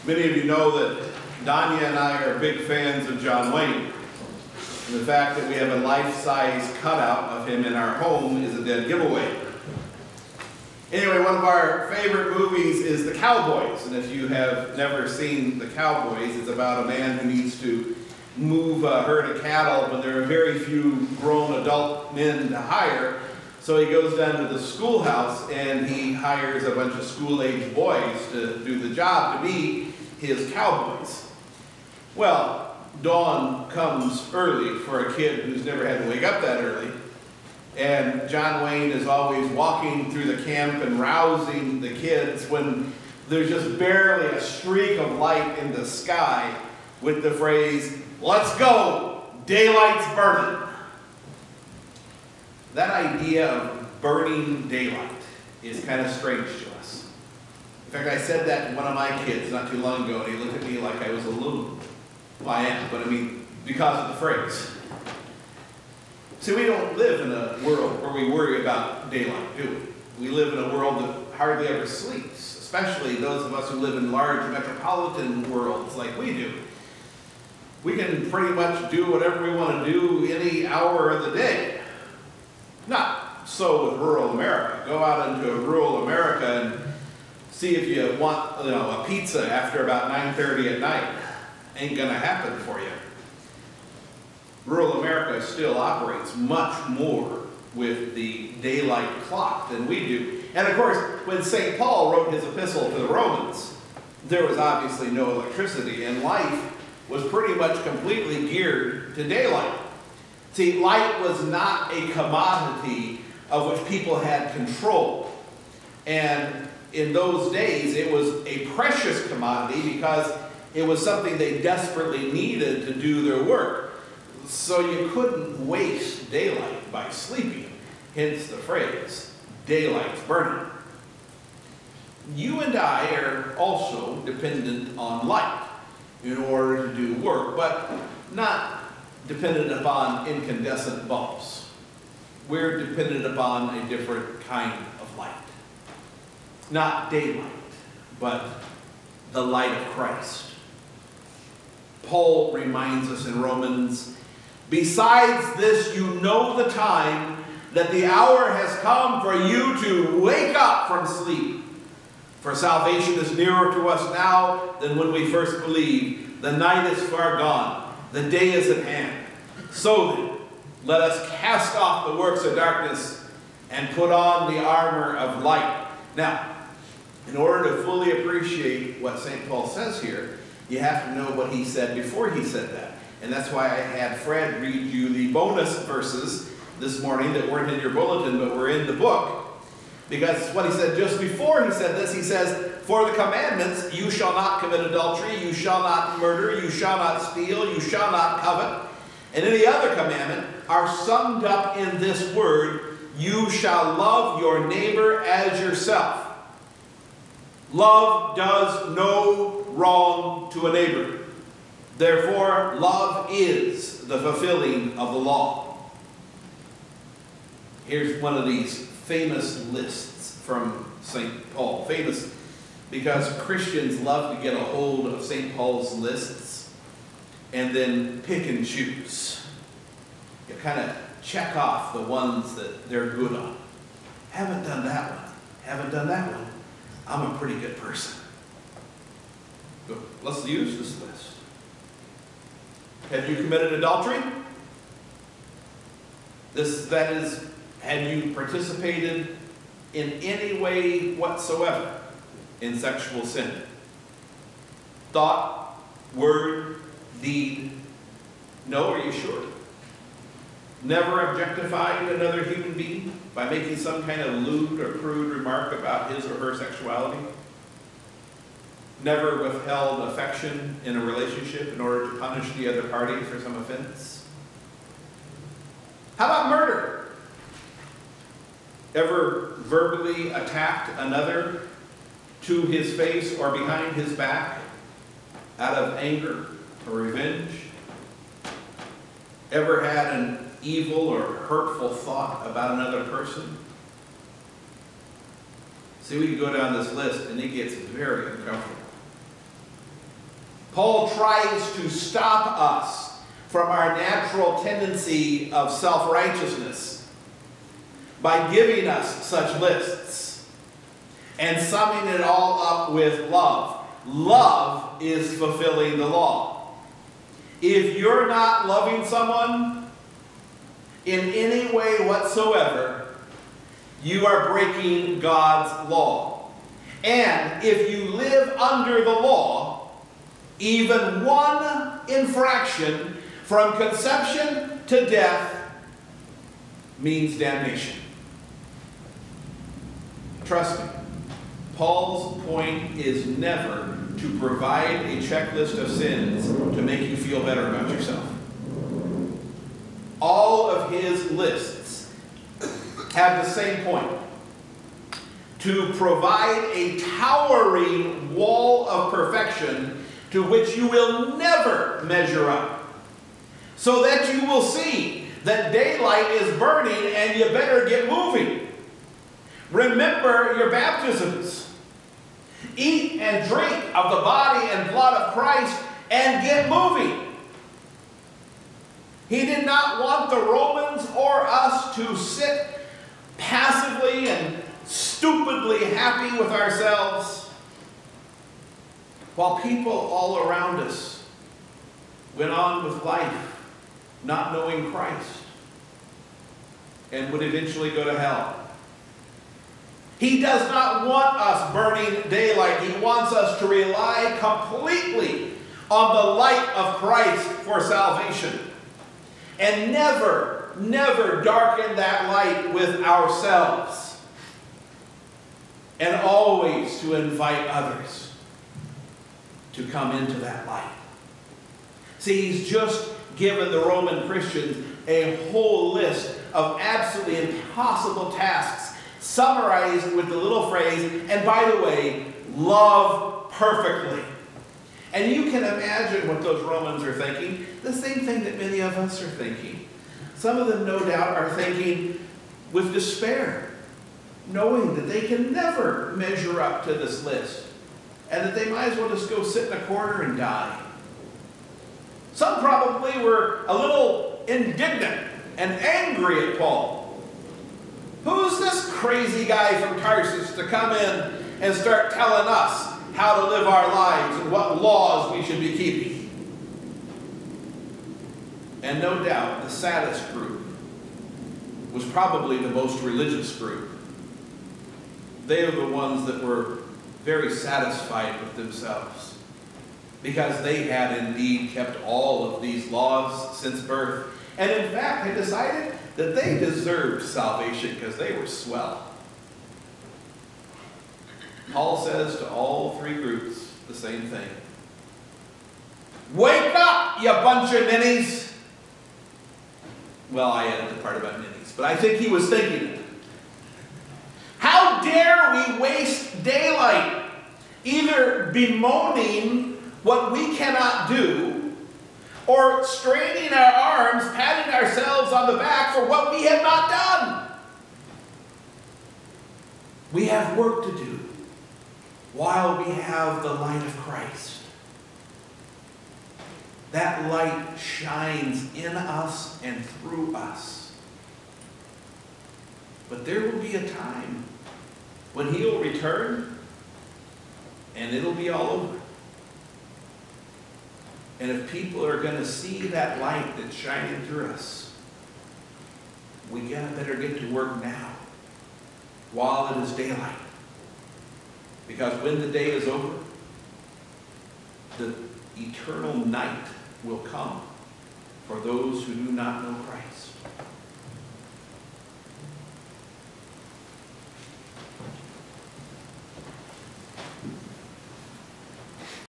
Many of you know that Danya and I are big fans of John Wayne. And the fact that we have a life-size cutout of him in our home is a dead giveaway. Anyway, one of our favorite movies is The Cowboys. And if you have never seen The Cowboys, it's about a man who needs to move a herd of cattle, but there are very few grown adult men to hire. So he goes down to the schoolhouse and he hires a bunch of school-age boys to do the job, to be his cowboys. Well, dawn comes early for a kid who's never had to wake up that early. And John Wayne is always walking through the camp and rousing the kids when there's just barely a streak of light in the sky with the phrase, "Let's go, daylight's burning." That idea of burning daylight is kind of strange to us. In fact, I said that to one of my kids not too long ago, and he looked at me like I was a loon. Well, I am, but I mean, because of the phrase. See, we don't live in a world where we worry about daylight, do we? We live in a world that hardly ever sleeps, especially those of us who live in large metropolitan worlds like we do. We can pretty much do whatever we want to do any hour of the day. Not so with rural America. Go out into rural America and see if you want, a pizza after about 9:30 at night. Ain't gonna happen for you. Rural America still operates much more with the daylight clock than we do. And of course, when St. Paul wrote his epistle to the Romans, there was obviously no electricity, and life was pretty much completely geared to daylight. See, light was not a commodity of which people had control. And in those days, it was a precious commodity because it was something they desperately needed to do their work. So you couldn't waste daylight by sleeping, hence the phrase, daylight's burning. You and I are also dependent on light in order to do work, but not dependent upon incandescent bulbs. We're dependent upon a different kind of light. Not daylight, but the light of Christ. Paul reminds us in Romans, "Besides this, you know the time, that the hour has come for you to wake up from sleep. For salvation is nearer to us now than when we first believed. The night is far gone, the day is at hand. So then, let us cast off the works of darkness and put on the armor of light." Now, in order to fully appreciate what St. Paul says here, you have to know what he said before he said that. And that's why I had Fred read you the bonus verses this morning that weren't in your bulletin, but were in the book. Because what he said just before he said this, he says, "For the commandments, you shall not commit adultery, you shall not murder, you shall not steal, you shall not covet, and any other commandment are summed up in this word, you shall love your neighbor as yourself." Love does no wrong to a neighbor. Therefore, love is the fulfilling of the law. Here's one of these famous lists from St. Paul. Famous because Christians love to get a hold of St. Paul's lists and then pick and choose. You kind of check off the ones that they're good on. Haven't done that one. Haven't done that one. I'm a pretty good person. Good. Let's use this list. Have you committed adultery? That is, have you participated in any way whatsoever in sexual sin? Thought, word, deed? No, are you sure? Never objectified another human being by making some kind of lewd or crude remark about his or her sexuality? Never withheld affection in a relationship in order to punish the other party for some offense? How about murder? Ever verbally attacked another to his face or behind his back out of anger or revenge? Ever had an evil or hurtful thought about another person? See, we can go down this list and it gets very uncomfortable. Paul tries to stop us from our natural tendency of self-righteousness by giving us such lists and summing it all up with love. Love is fulfilling the law. If you're not loving someone in any way whatsoever, you are breaking God's law. And if you live under the law, even one infraction from conception to death means damnation. Trust me, Paul's point is never to provide a checklist of sins to make you feel better about yourself. All of his lists have the same point: to provide a towering wall of perfection to which you will never measure up, so that you will see that daylight is burning and you better get moving. Remember your baptisms. Eat and drink of the body and blood of Christ and get moving. He did not want the Romans or us to sit passively and stupidly happy with ourselves while people all around us went on with life not knowing Christ and would eventually go to hell. He does not want us burning daylight. He wants us to rely completely on the light of Christ for salvation. And never, never darken that light with ourselves. And always to invite others to come into that light. See, he's just given the Roman Christians a whole list of absolutely impossible tasks, summarized with the little phrase, and by the way, love perfectly. And you can imagine what those Romans are thinking. The same thing that many of us are thinking. Some of them, no doubt, are thinking with despair, knowing that they can never measure up to this list, and that they might as well just go sit in a corner and die. Some probably were a little indignant and angry at Paul. Who's this crazy guy from Tarsus to come in and start telling us how to live our lives and what laws we should be keeping? And no doubt the saddest group was probably the most religious group. They are the ones that were very satisfied with themselves because they had indeed kept all of these laws since birth, and in fact had decided that they deserved salvation because they were swell. Paul says to all three groups the same thing. Wake up, you bunch of ninnies! Well, I added the part about ninnies, but I think he was thinking it. How dare we waste daylight, either bemoaning what we cannot do, or straining our arms, patting ourselves on the back for what we have not done. We have work to do while we have the light of Christ. That light shines in us and through us. But there will be a time when he'll return and it'll be all over. And if people are going to see that light that's shining through us, we better get to work now, while it is daylight. Because when the day is over, the eternal night will come for those who do not know Christ.